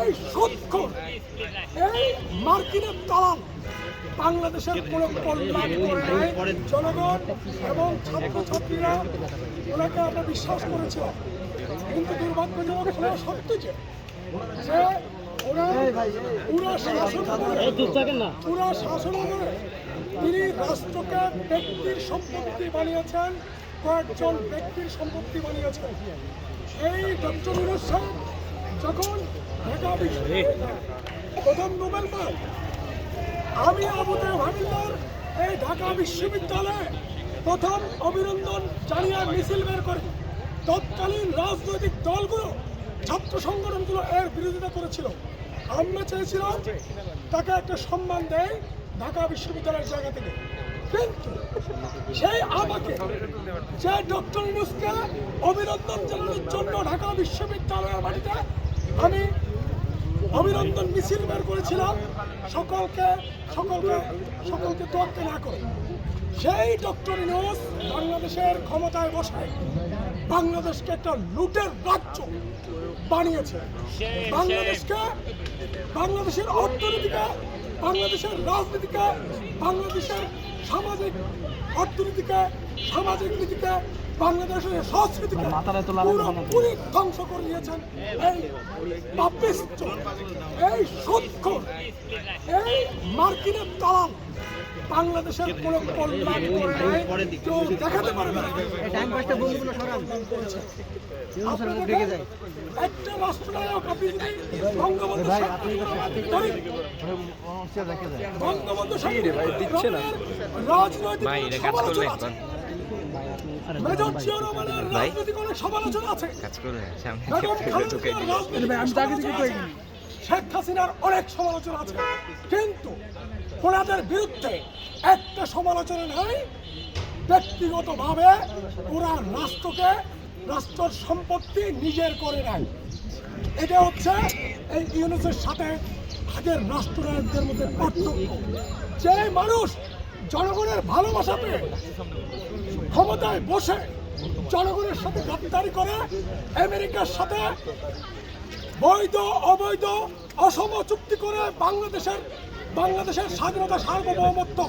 এই সুদখোর, এই মার্কিনের দালাল বাংলাদেশের কোনো কল্যাণ করে নাই। জনগণ এবং ছাত্রছাত্রীরা ওনাকে আমরা বিশ্বাস করেছিলাম, কিন্তু দুর্ভাগ্যজনক হলেও সত্য যে পুরা শাসন করে তিনি রাষ্ট্রকে ব্যক্তির সম্পত্তি বানিয়েছেন, কয়েকজন ব্যক্তির সম্পত্তি বানিয়েছেন। এই ডক্টর ইউনূস সাহেব যখন ঢাকা বিশ্ববিদ্যালয় প্রথম নোবেল পান, আমি আবু তাহের হাবিলদার এই ঢাকা বিশ্ববিদ্যালয়ে প্রথম অভিনন্দন জানিয়ে মিছিল বের করে। তৎকালীন রাজনৈতিক দলগুলো, ছাত্র সংগঠনগুলো এর বিরোধিতা করেছিল। আমরা চেয়েছিলাম তাকে একটা সম্মান দেয় ঢাকা বিশ্ববিদ্যালয়ের জায়গা থেকে, কিন্তু সেই আমাকে যে ডক্টর ইউনূসকে অভিনন্দন জানানোর জন্য ঢাকা বিশ্ববিদ্যালয়ের মাটিতে আমি অভিনন্দন মিছিল বের করেছিলাম, সকলকে তোয়াক্কা না করে সেই ডক্টর ইউনূস বাংলাদেশের ক্ষমতায় বসে বাংলাদেশকে একটা লুটের রাজ্য বানিয়েছে। বাংলাদেশের অর্থনীতিকে, বাংলাদেশের রাজনীতিকে, বাংলাদেশের সামাজিক অর্থনীতিকে, সামাজিক নীতিকে, বাংলাদেশের সংস্কৃতিকে পুরোপুরি ধ্বংস করে দিয়েছেন এই পাপিষ্ট, এই সুদখোর, এই মার্কিনের দালাল বাংলাদেশের কোনো কল্যাণ করে নাই। কেউ দেখাতে পারবে না একটা রাষ্ট্রনায়ক। আপনি যদি বঙ্গবন্ধু রাজনৈতিক সমালোচনা আছে, মেজর জিয়া রহমানের রাজনৈতিক অনেক সমালোচনা আছে, শেখ হাসিনার অনেক সমালোচনা আছে, কিন্তু ওনাদের বিরুদ্ধে একটা সমালোচনা নাই। ব্যক্তিগতভাবে ওরা রাষ্ট্রের সম্পত্তি নিজের করে নেয়। এটা হচ্ছে এই ইউনূসের সাথে আগের রাষ্ট্রনায়কদের মধ্যে পার্থক্য। যে মানুষ জনগণের ভালোবাসা পেয়ে ক্ষমতায় বসে জনগণের সাথে গাদ্দারি করে, আমেরিকার সাথে বৈধ অবৈধ অসম চুক্তি করে বাংলাদেশের স্বাধীনতা সার্বভৌমত্ব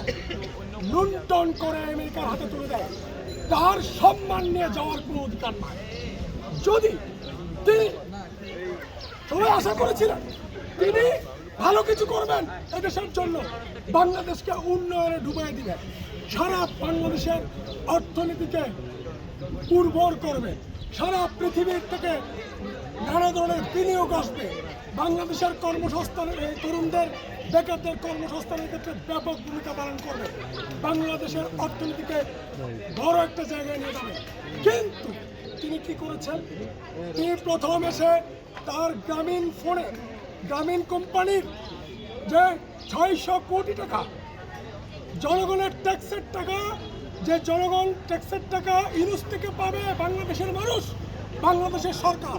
লুণ্ঠন করে আমেরিকার হাতে তুলে দেয়, তার সম্মান নিয়ে যাওয়ার কোনো অধিকার নাই। যদি তিনি সবাই আশা করেছিলেন তিনি ভালো কিছু করবেন এদেশের জন্য, বাংলাদেশকে উন্নয়নে ডুবাই দিবেন, সারা বাংলাদেশের অর্থনীতিকে উর্বর করবে, সারা পৃথিবীর থেকে নানা ধরনের বিনিয়োগ আসবে, বাংলাদেশের কর্মসংস্থানের তরুণদের, বেকারদের কর্মসংস্থানের ক্ষেত্রে ব্যাপক ভূমিকা পালন করবে, বাংলাদেশের অর্থনীতিকে বড় একটা জায়গায় নিয়ে যাবে। কিন্তু তিনি কি করেছেন? তিনি প্রথম এসে তার গ্রামীণ কোম্পানির যে 600 কোটি টাকা জনগণের ট্যাক্সের টাকা, যে জনগণ ট্যাক্সের টাকা ইউনূস থেকে পাবে বাংলাদেশের মানুষ, বাংলাদেশের সরকার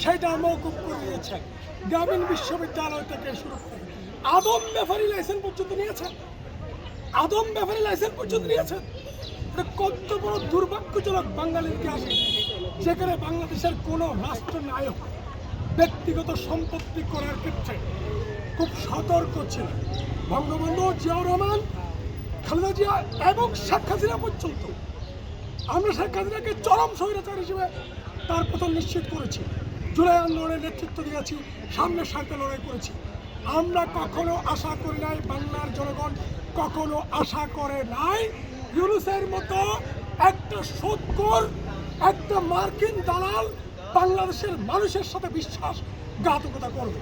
সেটা মওকুফ করে দিয়েছে। গ্রামীণ বিশ্ববিদ্যালয় থেকে শুরু করে আদম ব্যাপারী লাইসেন্স পর্যন্ত নিয়েছেন, এটা কত বড় দুর্ভাগ্যজনক বাঙালির ইতিহাসে, যেখানে বাংলাদেশের কোনো রাষ্ট্রনায়ক ব্যক্তিগত সম্পত্তি করার ক্ষেত্রে খুব সতর্ক ছিল। বঙ্গবন্ধু জিয়াউর রহমান, খালেদা জিয়া এবং শেখ হাসিনা পর্যন্ত, আমরা শেখ হাসিনাকে চরম স্বৈরাচার হিসেবে তার পতন নিশ্চিত করেছি, জুলাই আন্দোলনের নেতৃত্ব দিয়েছি, সামনের সারিতে লড়াই করেছি। আমরা কখনো আশা করি নাই, বাংলার জনগণ কখনো আশা করে নাই ইউনূসের মতো একটা সুদখোর, একটা মার্কিন দালাল বাংলাদেশের মানুষের সাথে বিশ্বাসঘাতকতা করবে।